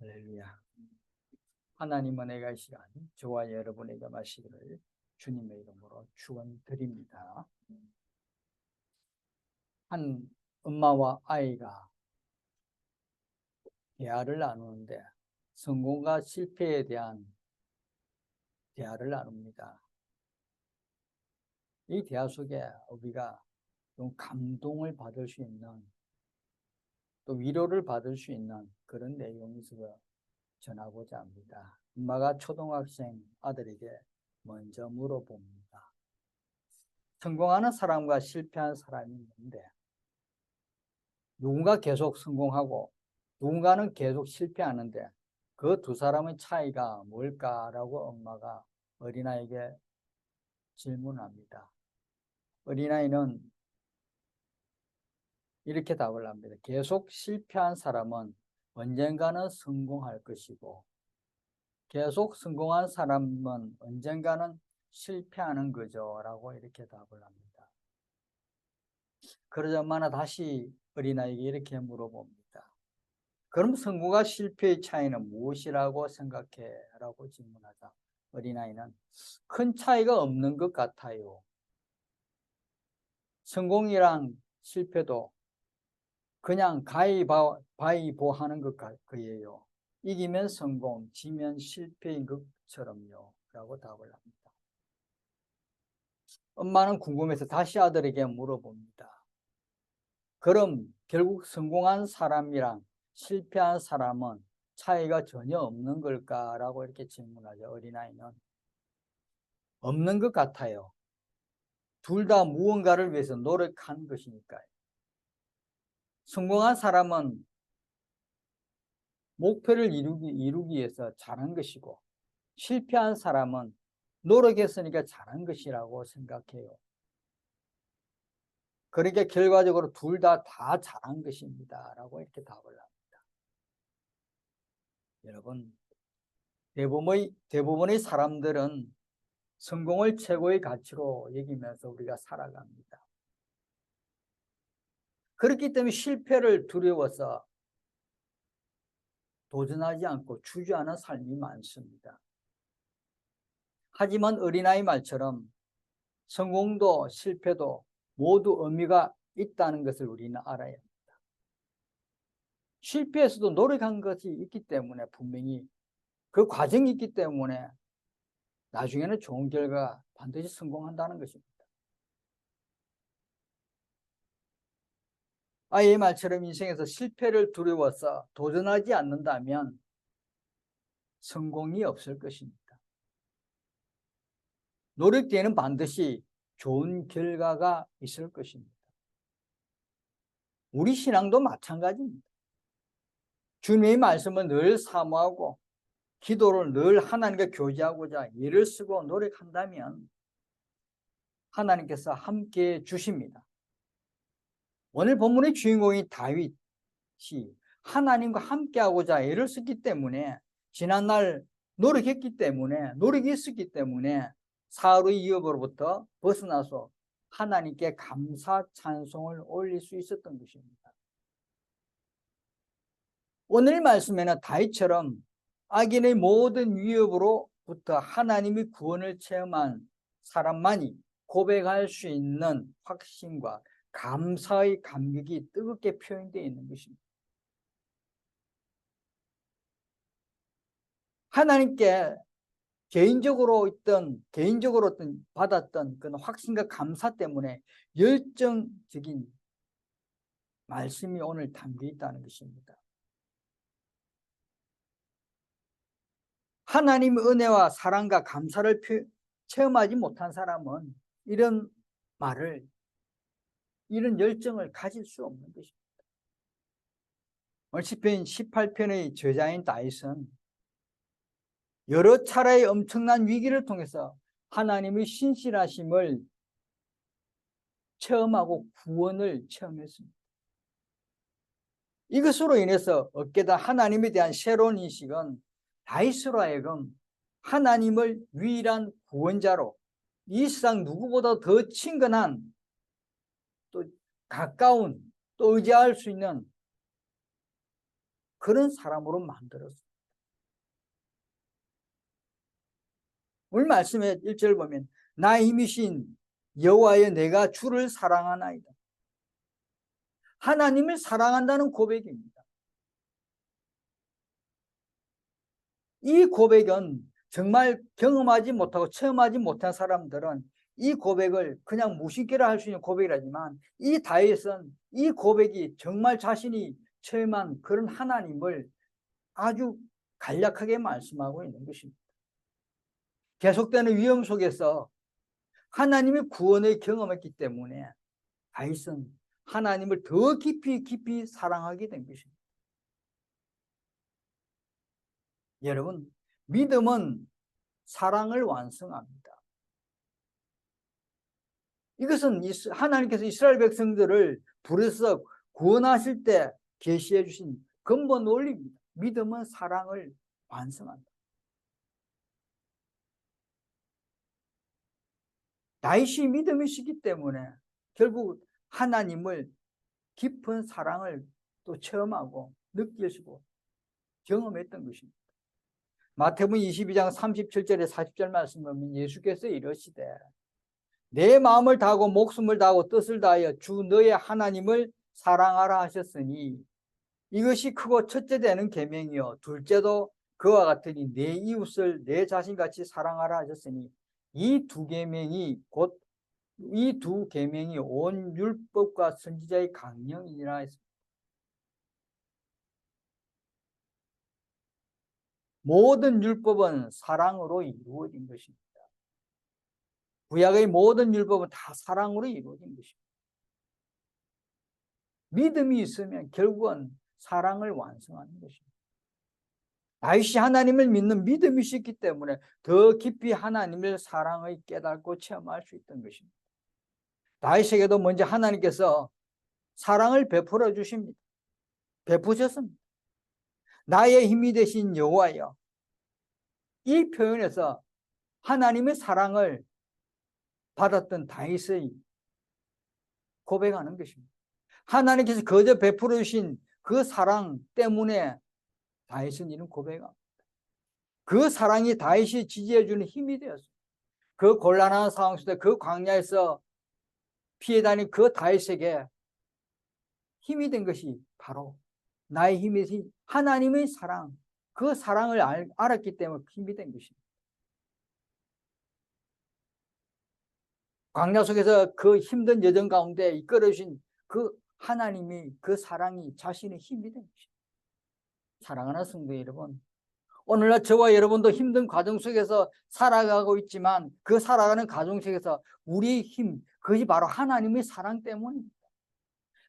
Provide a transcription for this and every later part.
할렐루야. 하나님 은혜가 이 시간 저와 여러분에게 마시기를 주님의 이름으로 축원드립니다. 한 엄마와 아이가 대화를 나누는데 성공과 실패에 대한 대화를 나눕니다. 이 대화 속에 우리가 좀 감동을 받을 수 있는, 또 위로를 받을 수 있는 그런 내용이 있어서 전하고자 합니다. 엄마가 초등학생 아들에게 먼저 물어봅니다. 성공하는 사람과 실패한 사람이 있는데 누군가 계속 성공하고 누군가는 계속 실패하는데 그 두 사람의 차이가 뭘까라고 엄마가 어린아이에게 질문합니다. 어린아이는 이렇게 답을 합니다. 계속 실패한 사람은 언젠가는 성공할 것이고 계속 성공한 사람은 언젠가는 실패하는 거죠 라고 이렇게 답을 합니다. 그러자 엄마는 다시 어린아이에게 이렇게 물어봅니다. 그럼 성공과 실패의 차이는 무엇이라고 생각해? 라고 질문하자 어린아이는 큰 차이가 없는 것 같아요. 성공이랑 실패도 그냥 가위바위보 하는 것 같고요. 이기면 성공, 지면 실패인 것처럼요 라고 답을 합니다. 엄마는 궁금해서 다시 아들에게 물어봅니다. 그럼 결국 성공한 사람이랑 실패한 사람은 차이가 전혀 없는 걸까라고 이렇게 질문하죠. 어린아이는 없는 것 같아요. 둘 다 무언가를 위해서 노력한 것이니까요. 성공한 사람은 목표를 이루기 위해서 잘한 것이고 실패한 사람은 노력했으니까 잘한 것이라고 생각해요. 그러니까 결과적으로 둘 다 잘한 것입니다 라고 이렇게 답을 합니다. 여러분, 대부분의 사람들은 성공을 최고의 가치로 여기면서 우리가 살아갑니다. 그렇기 때문에 실패를 두려워서 도전하지 않고 주저하는 삶이 많습니다. 하지만 어린아이 말처럼 성공도 실패도 모두 의미가 있다는 것을 우리는 알아야 합니다. 실패에서도 노력한 것이 있기 때문에 분명히 그 과정이 있기 때문에 나중에는 좋은 결과가 반드시 성공한다는 것입니다. 아이의 말처럼 인생에서 실패를 두려워서 도전하지 않는다면 성공이 없을 것입니다. 노력 뒤에는 반드시 좋은 결과가 있을 것입니다. 우리 신앙도 마찬가지입니다. 주님의 말씀을 늘 사모하고 기도를 늘 하나님과 교제하고자 애를 쓰고 노력한다면 하나님께서 함께해 주십니다. 오늘 본문의 주인공이 다윗이 하나님과 함께하고자 애를 썼기 때문에 지난날 노력했기 때문에 노력이 있었기 때문에 사울의 위협으로부터 벗어나서 하나님께 감사 찬송을 올릴 수 있었던 것입니다. 오늘 말씀에는 다윗처럼 악인의 모든 위협으로부터 하나님의 구원을 체험한 사람만이 고백할 수 있는 확신과 감사의 감격이 뜨겁게 표현되어 있는 것입니다. 하나님께 개인적으로 받았던 그런 확신과 감사 때문에 열정적인 말씀이 오늘 담겨 있다는 것입니다. 하나님의 은혜와 사랑과 감사를 체험하지 못한 사람은 이런 열정을 가질 수 없는 것입니다. 오늘 시편 18편의 저자인 다윗은 여러 차례의 엄청난 위기를 통해서 하나님의 신실하심을 체험하고 구원을 체험했습니다. 이것으로 인해서 얻게 된 하나님에 대한 새로운 인식은 다윗으로 하여금 하나님을 유일한 구원자로 이 세상 누구보다 더 친근한 또 가까운 또 의지할 수 있는 그런 사람으로 만들었습니다. 오늘 말씀의 1절 보면 나의 힘이신 여호와여 내가 주를 사랑하나이다. 하나님을 사랑한다는 고백입니다. 이 고백은 정말 경험하지 못하고 체험하지 못한 사람들은 이 고백을 그냥 무심결에 할 수 있는 고백이라지만 이 다윗은 이 고백이 정말 자신이 체험한 그런 하나님을 아주 간략하게 말씀하고 있는 것입니다. 계속되는 위험 속에서 하나님의 구원을 경험했기 때문에 다윗은 하나님을 더 깊이 사랑하게 된 것입니다. 여러분, 믿음은 사랑을 완성합니다. 이것은 하나님께서 이스라엘 백성들을 부르셔서 구원하실 때 계시해 주신 근본 원리입니다. 믿음은 사랑을 완성한다. 다윗이 믿음이 있기 때문에 결국 하나님을 깊은 사랑을 또 체험하고 느끼시고 경험했던 것입니다. 마태복음 22장 37절에 40절 말씀 보면 예수께서 이러시되 내 마음을 다하고 목숨을 다하고 뜻을 다하여 주 너의 하나님을 사랑하라 하셨으니 이것이 크고 첫째 되는 계명이요 둘째도 그와 같으니 내 이웃을 내 자신같이 사랑하라 하셨으니 이 두 계명이 곧 이 두 계명이 온 율법과 선지자의 강령이니라 했습니다. 모든 율법은 사랑으로 이루어진 것입니다. 구약의 모든 율법은 다 사랑으로 이루어진 것입니다. 믿음이 있으면 결국은 사랑을 완성하는 것입니다. 다윗이 하나님을 믿는 믿음이 있기 때문에 더 깊이 하나님의 사랑을 깨닫고 체험할 수 있던 것입니다. 다윗에게도 먼저 하나님께서 사랑을 베풀어 주십니다. 베푸셨습니다. 나의 힘이 되신 여호와여. 이 표현에서 하나님의 사랑을 받았던 다윗의 고백하는 것입니다. 하나님께서 거저 베풀어 주신 그 사랑 때문에 다윗은 이런 고백합니다. 그 사랑이 다윗이 지지해 주는 힘이 되었습니다. 그 곤란한 상황 속에 그 광야에서 피해 다닌 그 다윗에게 힘이 된 것이 바로 나의 힘이 되신 하나님의 사랑, 그 사랑을 알았기 때문에 힘이 된 것입니다. 광야 속에서 그 힘든 여정 가운데 이끌어주신 그 하나님이 그 사랑이 자신의 힘이 된 것입니다. 사랑하는 성도 여러분, 오늘날 저와 여러분도 힘든 과정 속에서 살아가고 있지만 그 살아가는 과정 속에서 우리의 힘, 그것이 바로 하나님의 사랑 때문입니다.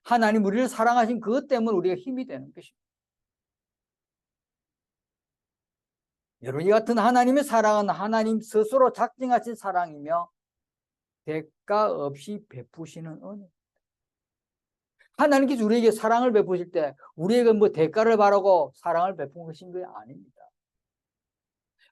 하나님 우리를 사랑하신 그것 때문에 우리가 힘이 되는 것입니다. 여러분, 이 같은 하나님의 사랑은 하나님 스스로 작정하신 사랑이며 대가 없이 베푸시는 은혜. 하나님께서 우리에게 사랑을 베푸실 때 우리에게 뭐 대가를 바라고 사랑을 베푼 것인 게 아닙니다.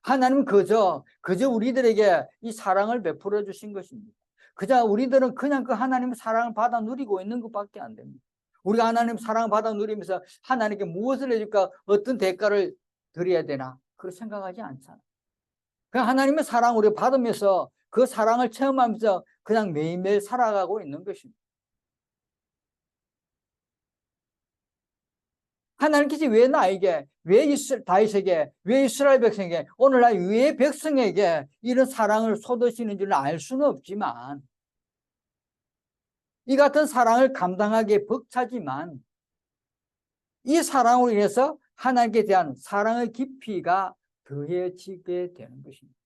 하나님은 그저 우리들에게 이 사랑을 베풀어 주신 것입니다. 그저 우리들은 그냥 그 하나님의 사랑을 받아 누리고 있는 것밖에 안 됩니다. 우리가 하나님 사랑을 받아 누리면서 하나님께 무엇을 해줄까, 어떤 대가를 드려야 되나, 그걸 생각하지 않잖아. 그냥 하나님의 사랑을 우리가 받으면서 그 사랑을 체험하면서 그냥 매일매일 살아가고 있는 것입니다. 하나님께서 왜 나에게, 왜 다윗에게, 왜 이스라엘 백성에게, 오늘날 왜 백성에게 이런 사랑을 쏟으시는지는 알 수는 없지만 이 같은 사랑을 감당하기에 벅차지만 이 사랑으로 인해서 하나님께 대한 사랑의 깊이가 더해지게 되는 것입니다.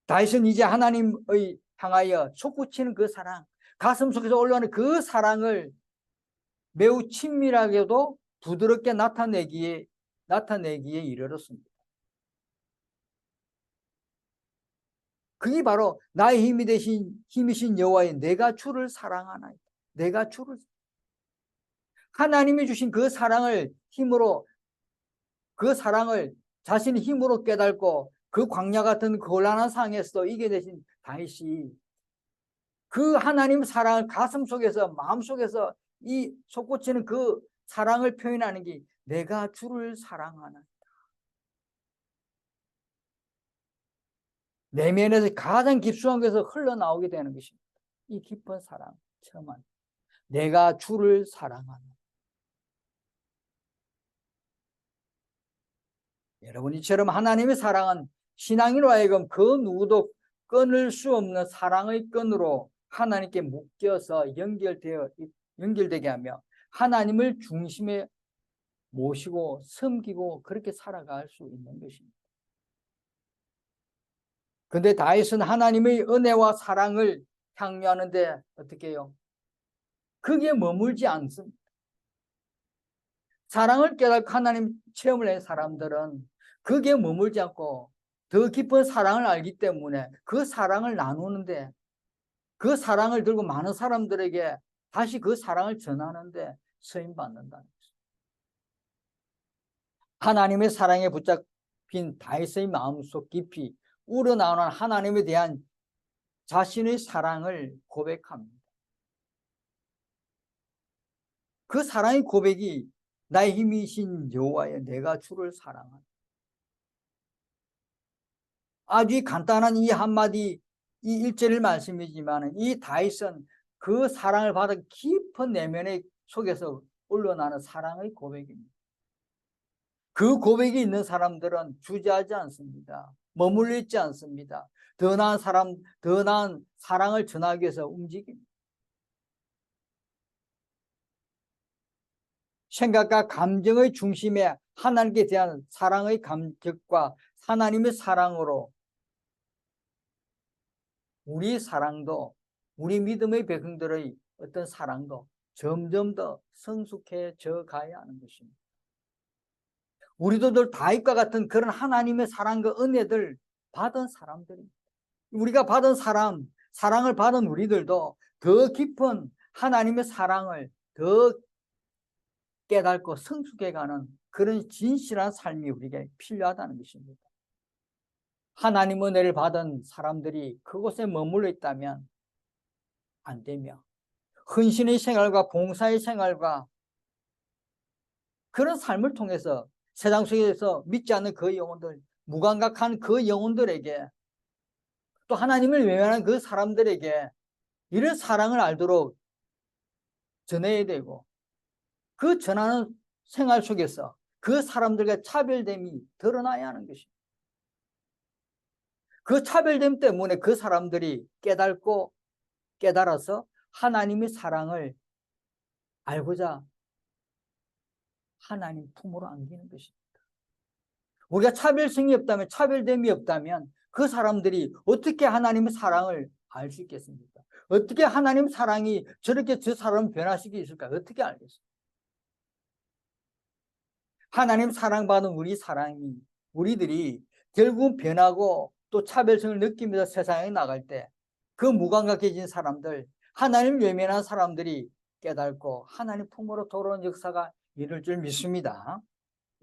다윗은 이제 하나님의 향하여 솟구치는 그 사랑, 가슴 속에서 올라오는 그 사랑을 매우 친밀하게도 부드럽게 나타내기에 이르렀습니다. 그게 바로 나의 힘이신 여호와의 내가 주를 사랑하나이다. 내가 주를 하나님이 주신 그 사랑을 힘으로, 그 사랑을 자신의 힘으로 깨닫고 그 광야 같은 곤란한 상황에서도 이겨내신 다윗이 그 하나님 사랑을 가슴 속에서, 마음 속에서 이 솟구치는 그 사랑을 표현하는 게 내가 주를 사랑하나. 내면에서 가장 깊숙한 곳에서 흘러나오게 되는 것입니다. 이 깊은 사랑, 처음한 내가 주를 사랑하나. 여러분, 이처럼 하나님의 사랑은 신앙인으로 하여금 그 누구도 끊을 수 없는 사랑의 끈으로 하나님께 묶여서 연결되게 하며 하나님을 중심에 모시고 섬기고 그렇게 살아갈 수 있는 것입니다. 근데 다윗은 하나님의 은혜와 사랑을 향유하는데 어떻게 해요? 그게 머물지 않습니다. 사랑을 깨닫고 하나님 체험을 한 사람들은 그게 머물지 않고 더 깊은 사랑을 알기 때문에 그 사랑을 나누는데, 그 사랑을 들고 많은 사람들에게 다시 그 사랑을 전하는데 쓰임받는다는 것입니다. 하나님의 사랑에 붙잡힌 다윗의 마음속 깊이 우러나오는 하나님에 대한 자신의 사랑을 고백합니다. 그 사랑의 고백이 나의 힘이신 여호와여 내가 주를 사랑하노라. 아주 간단한 이 한마디, 이 일절의 말씀이지만 이 다윗은 그 사랑을 받아 깊은 내면의 속에서 올라나는 사랑의 고백입니다. 그 고백이 있는 사람들은 주저하지 않습니다. 머물러 있지 않습니다. 더 나은 사랑을 전하기 위해서 움직입니다. 생각과 감정의 중심에 하나님께 대한 사랑의 감격과 하나님의 사랑으로 우리 사랑도, 우리 믿음의 백성들의 어떤 사랑도 점점 더 성숙해져 가야 하는 것입니다. 우리도 늘 다윗과 같은 그런 하나님의 사랑과 은혜들 받은 사람들입니다. 우리가 받은 사랑을 받은 우리들도 더 깊은 하나님의 사랑을 더 깨닫고 성숙해가는 그런 진실한 삶이 우리에게 필요하다는 것입니다. 하나님 은혜를 받은 사람들이 그곳에 머물러 있다면 안 되며 헌신의 생활과 봉사의 생활과 그런 삶을 통해서 세상 속에서 믿지 않는 그 영혼들, 무감각한 그 영혼들에게 또 하나님을 외면하는 그 사람들에게 이런 사랑을 알도록 전해야 되고, 그 전하는 생활 속에서 그 사람들과 차별됨이 드러나야 하는 것입니다. 그 차별됨 때문에 그 사람들이 깨달아서 하나님의 사랑을 알고자 하나님 품으로 안기는 것입니다. 우리가 차별성이 없다면, 차별됨이 없다면 그 사람들이 어떻게 하나님의 사랑을 알 수 있겠습니까? 어떻게 하나님 사랑이 저렇게 저 사람을 변화시킬 수 있을까? 어떻게 알겠습니까? 하나님 사랑받은 우리들이 결국 변하고 또 차별성을 느끼면서 세상에 나갈 때 그 무감각해진 사람들, 하나님 외면한 사람들이 깨닫고 하나님 품으로 돌아오는 역사가 이룰 줄 믿습니다.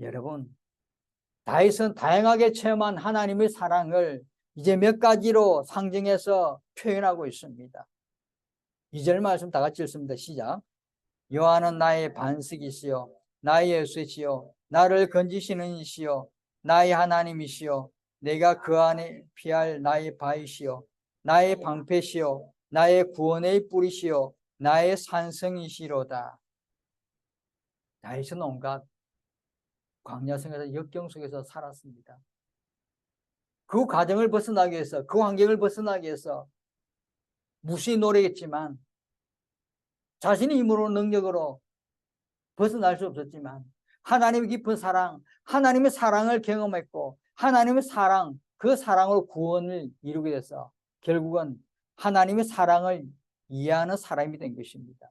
여러분, 다윗은 다양하게 체험한 하나님의 사랑을 이제 몇 가지로 상징해서 표현하고 있습니다. 2절 말씀 다 같이 읽습니다. 시작. 여호와는 나의 반석이시요 나의 요새시요 나를 건지시는 이시요 나의 하나님이시요 내가 그 안에 피할 나의 바위시요 나의 방패시요 나의 구원의 뿌리시요 나의 산성이시로다. 다윗은 온갖 광야성에서 역경 속에서 살았습니다. 그 과정을 벗어나기 위해서, 그 환경을 벗어나기 위해서 무수히 노력했지만 자신의 힘으로 능력으로 벗어날 수 없었지만 하나님의 깊은 사랑, 하나님의 사랑을 경험했고 하나님의 사랑, 그 사랑으로 구원을 이루게 돼서 결국은 하나님의 사랑을 이해하는 사람이 된 것입니다.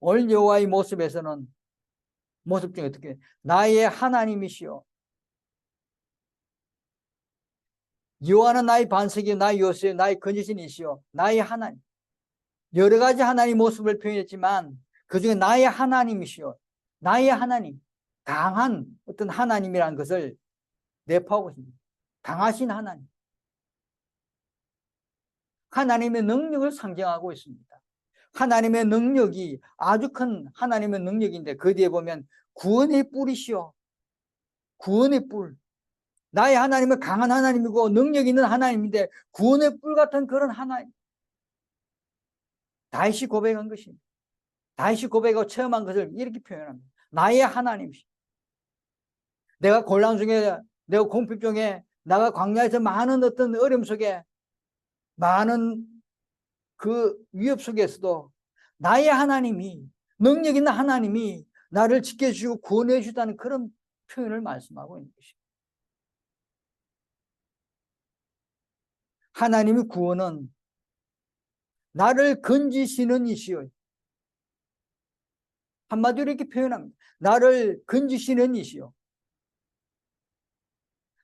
오늘 여호와의 모습 중에 어떻게 나의 하나님이시오, 여호와는 나의 반석이요 나의 요새요 나의 건지신이시오 나의 하나님, 여러 가지 하나님의 모습을 표현했지만 그 중에 나의 하나님이시오, 나의 하나님, 강한 어떤 하나님이라는 것을 내포하고 있습니다. 강하신 하나님, 하나님의 능력을 상징하고 있습니다. 하나님의 능력이 아주 큰 하나님의 능력인데 그 뒤에 보면 구원의 뿔이시오. 구원의 뿔. 나의 하나님은 강한 하나님이고 능력 있는 하나님인데 구원의 뿔 같은 그런 하나님. 다윗이 고백한 것입니다. 다윗이 고백하고 체험한 것을 이렇게 표현합니다. 나의 하나님이시. 내가 곤란 중에, 내가 공핍 중에, 내가 광야에서 많은 어떤 어려움 속에, 많은 그 위협 속에서도 나의 하나님이, 능력 있는 하나님이 나를 지켜주고 구원해 주다는 그런 표현을 말씀하고 있는 것입니다. 하나님의 구원은 나를 건지시는 이시요. 한마디로 이렇게 표현합니다. 나를 건지시는 이시요.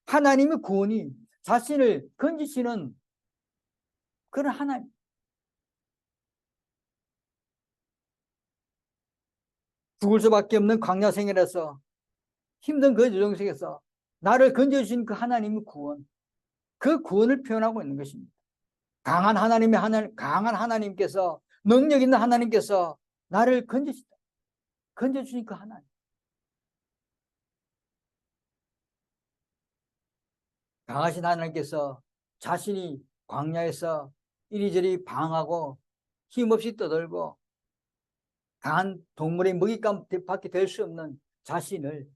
하나님의 구원이 자신을 건지시는 그런 하나님. 죽을 수밖에 없는 광야 생활에서 힘든 그 여정 속에서 나를 건져주신 그 하나님의 구원, 그 구원을 표현하고 있는 것입니다. 강한 하나님께서, 능력 있는 하나님께서 나를 건져주신 그 하나님. 강하신 하나님께서 자신이 광야에서 이리저리 방황하고 힘없이 떠들고 강한 동물의 먹잇감밖에 될 수 없는 자신을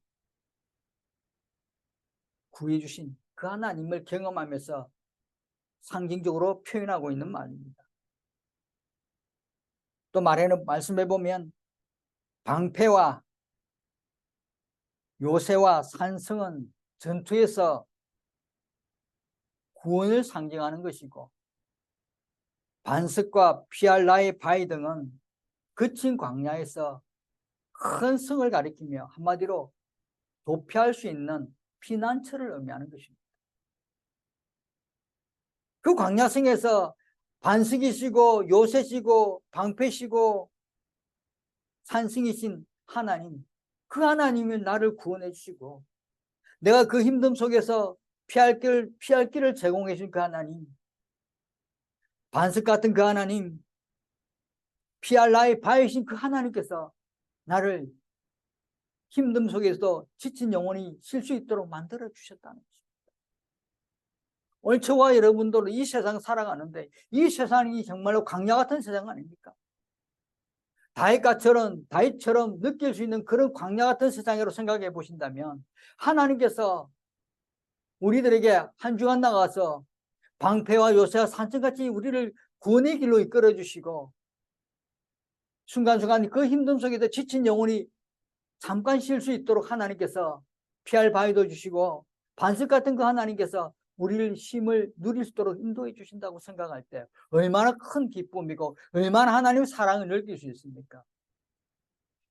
구해주신 그 하나님을 경험하면서 상징적으로 표현하고 있는 말입니다. 또 말씀해 보면 방패와 요새와 산성은 전투에서 구원을 상징하는 것이고, 반석과 피할 나의 바위 등은 거친 광야에서 큰 성을 가리키며 한마디로 도피할 수 있는 피난처를 의미하는 것입니다. 그 광야성에서 반석이시고 요새시고 방패시고 산성이신 하나님, 그 하나님이 나를 구원해 주시고 내가 그 힘듦 속에서 피할 길을 제공해 주신 그 하나님, 반석 같은 그 하나님, 피할 나의 바위신 그 하나님께서 나를 힘듦 속에서도 지친 영혼이 쉴 수 있도록 만들어 주셨다는 것입니다. 오늘 저와 여러분들은 이 세상 살아가는데 이 세상이 정말로 광야 같은 세상 아닙니까? 다윗처럼 느낄 수 있는 그런 광야 같은 세상으로 생각해 보신다면 하나님께서 우리들에게 한 주간 나가서 방패와 요새와 산천같이 우리를 구원의 길로 이끌어 주시고 순간순간 그 힘듦 속에서 지친 영혼이 잠깐 쉴 수 있도록 하나님께서 피할 바위도 주시고 반석 같은 그 하나님께서 우리를 힘을 누릴 수 있도록 인도해 주신다고 생각할 때 얼마나 큰 기쁨이고 얼마나 하나님의 사랑을 느낄 수 있습니까?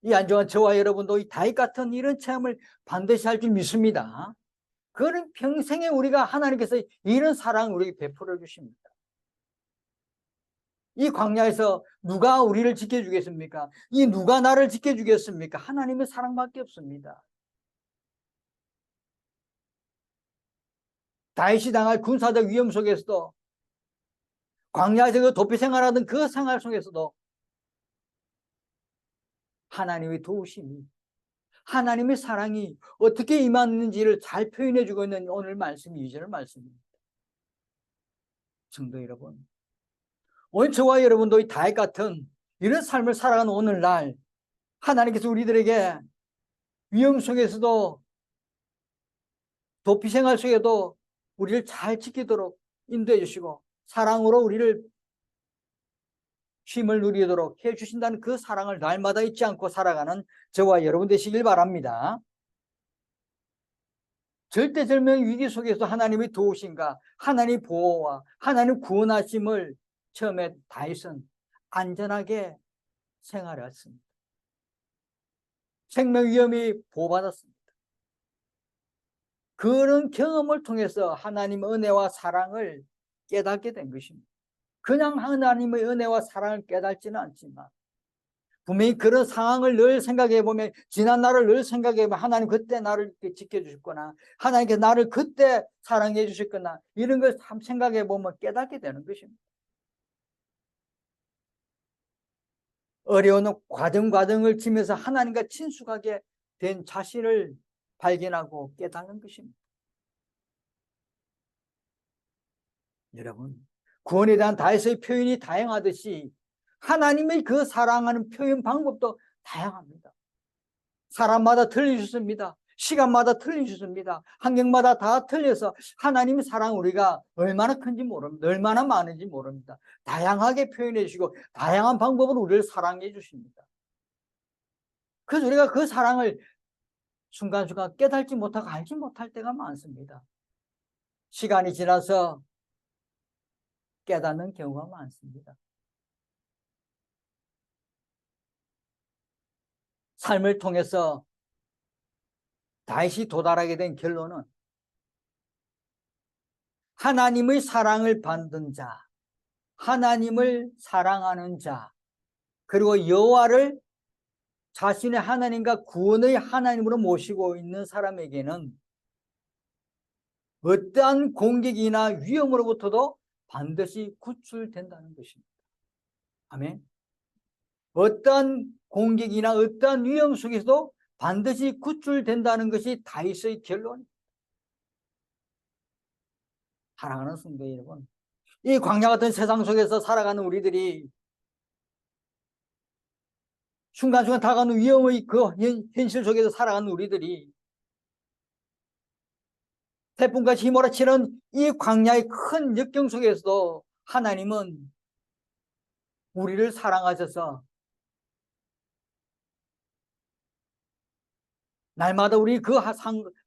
이 안정한 저와 여러분도 이 다윗 같은 이런 체험을 반드시 할 줄 믿습니다. 그런 평생에 우리가 하나님께서 이런 사랑을 우리에게 베풀어 주십니다. 이 광야에서 누가 우리를 지켜주겠습니까? 이 누가 나를 지켜주겠습니까? 하나님의 사랑밖에 없습니다. 다윗이 당할 군사적 위험 속에서도 광야에서 그 도피 생활하던 그 생활 속에서도 하나님의 도우심이, 하나님의 사랑이 어떻게 임하는지를 잘 표현해 주고 있는 오늘 말씀이 2절 말씀입니다. 성도 여러분, 오늘 저와 여러분도 이 다윗 같은 이런 삶을 살아가는 오늘날 하나님께서 우리들에게 위험 속에서도 도피 생활 속에도 우리를 잘 지키도록 인도해 주시고 사랑으로 우리를 쉼을 누리도록 해주신다는 그 사랑을 날마다 잊지 않고 살아가는 저와 여러분 되시길 바랍니다. 절대절명 위기 속에서 하나님의 도우심과 하나님의 보호와 하나님의 구원하심을 처음에 다윗은 안전하게 생활했습니다. 생명 위험이 보호받았습니다. 그런 경험을 통해서 하나님의 은혜와 사랑을 깨닫게 된 것입니다. 그냥 하나님의 은혜와 사랑을 깨닫지는 않지만 분명히 그런 상황을 늘 생각해 보면 지난 날을 늘 생각해 보면 하나님 그때 나를 지켜주셨거나 하나님께서 나를 그때 사랑해 주셨거나 이런 걸 참 생각해 보면 깨닫게 되는 것입니다. 어려운 과정을 치면서 하나님과 친숙하게 된 자신을 발견하고 깨닫는 것입니다. 여러분, 구원에 대한 다윗의 표현이 다양하듯이 하나님의 그 사랑하는 표현 방법도 다양합니다. 사람마다 틀리셨습니다. 시간마다 틀리셨습니다. 환경마다 다 틀려서 하나님의 사랑 우리가 얼마나 큰지 모릅니다. 얼마나 많은지 모릅니다. 다양하게 표현해 주시고 다양한 방법으로 우리를 사랑해 주십니다. 그래서 우리가 그 사랑을 순간순간 깨닫지 못하고 알지 못할 때가 많습니다. 시간이 지나서 깨닫는 경우가 많습니다. 삶을 통해서 다시 도달하게 된 결론은 하나님의 사랑을 받는 자, 하나님을 사랑하는 자, 그리고 여호와를 자신의 하나님과 구원의 하나님으로 모시고 있는 사람에게는 어떠한 공격이나 위험으로부터도 반드시 구출된다는 것입니다. 아멘. 어떠한 공격이나 어떠한 위험 속에서도 반드시 구출된다는 것이 다윗의 결론입니다. 사랑하는 성도 여러분, 이 광야 같은 세상 속에서 살아가는 우리들이 순간순간 다가가는 위험의 그 현실 속에서 살아가는 우리들이 태풍같이 휘몰아치는 이 광야의 큰 역경 속에서도 하나님은 우리를 사랑하셔서 날마다 우리 그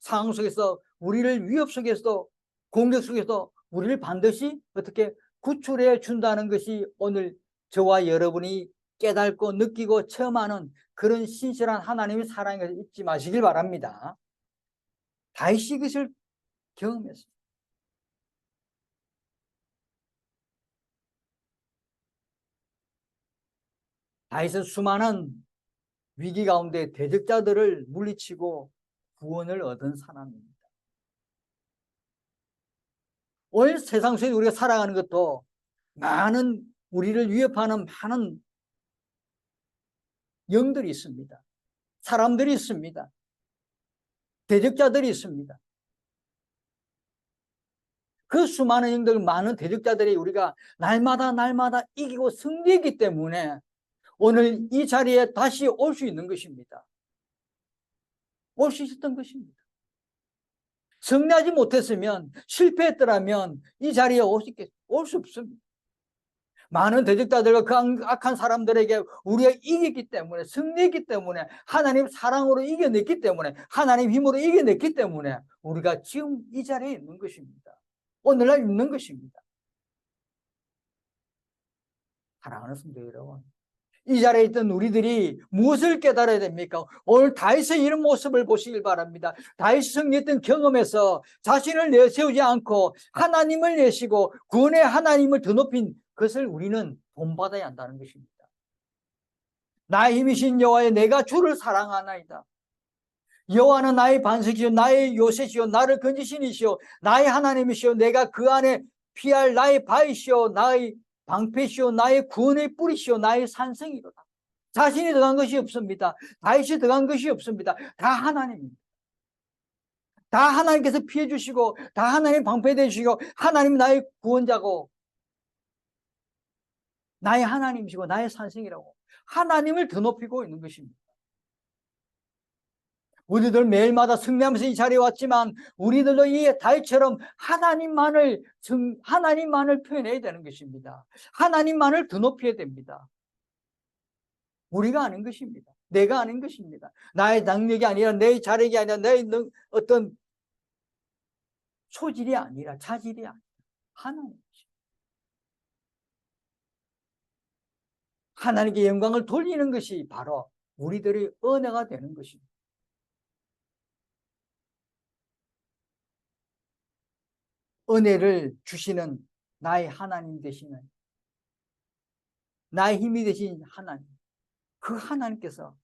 상황 속에서 우리를 위협 속에서도 공격 속에서 우리를 반드시 어떻게 구출해 준다는 것이 오늘 저와 여러분이 깨닫고 느끼고 체험하는 그런 신실한 하나님의 사랑을 잊지 마시길 바랍니다. 다윗이 그것을 경험했습니다. 다윗은 수많은 위기 가운데 대적자들을 물리치고 구원을 얻은 사람입니다. 오늘 세상 속에 우리가 살아가는 것도 많은 우리를 위협하는 많은 영들이 있습니다. 사람들이 있습니다. 대적자들이 있습니다. 그 수많은 영들, 많은 대적자들이 우리가 날마다 이기고 승리했기 때문에 오늘 이 자리에 다시 올 수 있는 것입니다. 올 수 있었던 것입니다. 승리하지 못했으면, 실패했더라면 이 자리에 올 수 없습니다. 많은 대적자들과 그 악한 사람들에게 우리가 이겼기 때문에, 승리했기 때문에, 하나님 사랑으로 이겨냈기 때문에, 하나님 힘으로 이겨냈기 때문에 우리가 지금 이 자리에 있는 것입니다. 오늘날 있는 것입니다. 사랑하는 성도 여러분, 이 자리에 있던 우리들이 무엇을 깨달아야 됩니까? 오늘 다윗의 이런 모습을 보시길 바랍니다. 다윗이 승리했던 경험에서 자신을 내세우지 않고 하나님을 내시고 구원의 하나님을 더 높인 것을 우리는 본받아야 한다는 것입니다. 나의 힘이신 여호와여, 내가 주를 사랑하나이다. 여호와는 나의 반석이시오, 나의 요새시오, 나를 건지신 이시오, 나의 하나님이시오, 내가 그 안에 피할 나의 바위시오, 나의 방패시오, 나의 구원의 뿌리시오, 나의 산성이로다. 자신이 더한 것이 없습니다. 다윗이 더한 것이 없습니다. 다 하나님입니다. 다 하나님께서 피해 주시고, 다 하나님 방패 되시고, 하나님 나의 구원자고, 나의 하나님이시고, 나의 산성이라고 하나님을 더 높이고 있는 것입니다. 우리들 매일마다 승리하면서 이 자리에 왔지만 우리들도 이 다윗처럼 하나님만을 표현해야 되는 것입니다. 하나님만을 더 높여야 됩니다. 우리가 아닌 것입니다. 내가 아닌 것입니다. 나의 능력이 아니라, 내 자력이 아니라, 내 어떤 소질이 아니라, 자질이 아니라 하나님이십니다. 하나님께 영광을 돌리는 것이 바로 우리들의 은혜가 되는 것입니다. 은혜를 주시는 나의 하나님 되시는, 나의 힘이 되신 하나님, 그 하나님께서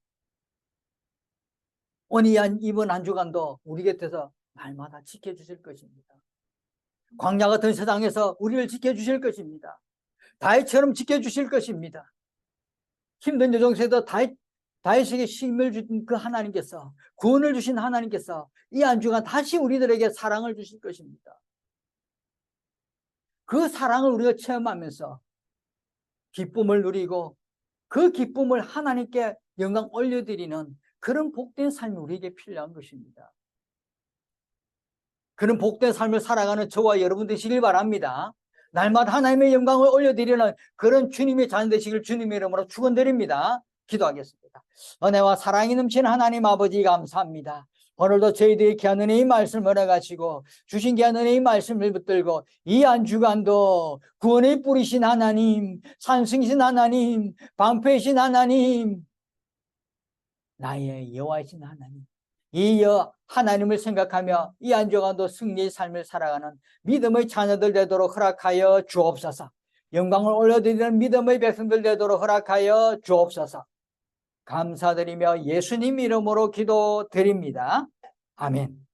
오늘 이번 한 주간도 우리 곁에서 날마다 지켜주실 것입니다. 광야 같은 세상에서 우리를 지켜주실 것입니다. 다윗처럼 지켜주실 것입니다. 힘든 여정 속에서 다윗에게 힘을 주신 그 하나님께서, 구원을 주신 하나님께서 이 한 주간 다시 우리들에게 사랑을 주실 것입니다. 그 사랑을 우리가 체험하면서 기쁨을 누리고 그 기쁨을 하나님께 영광 올려드리는 그런 복된 삶이 우리에게 필요한 것입니다. 그런 복된 삶을 살아가는 저와 여러분 되시길 바랍니다. 날마다 하나님의 영광을 올려드리는 그런 주님의 자녀 되시길 주님의 이름으로 축원드립니다. 기도하겠습니다. 은혜와 사랑이 넘치는 하나님 아버지 감사합니다. 오늘도 저희들이 귀한 은혜의 말씀을 얻어가지고 주신 귀한 은혜의 말씀을 붙들고 이 한 주간도 구원의 뿌리신 하나님, 산승이신 하나님, 방패이신 하나님, 나의 여호와이신 하나님, 이 하나님을 생각하며 이 한 주간도 승리의 삶을 살아가는 믿음의 자녀들 되도록 허락하여 주옵소서. 영광을 올려드리는 믿음의 백성들 되도록 허락하여 주옵소서. 감사드리며 예수님 이름으로 기도드립니다. 아멘.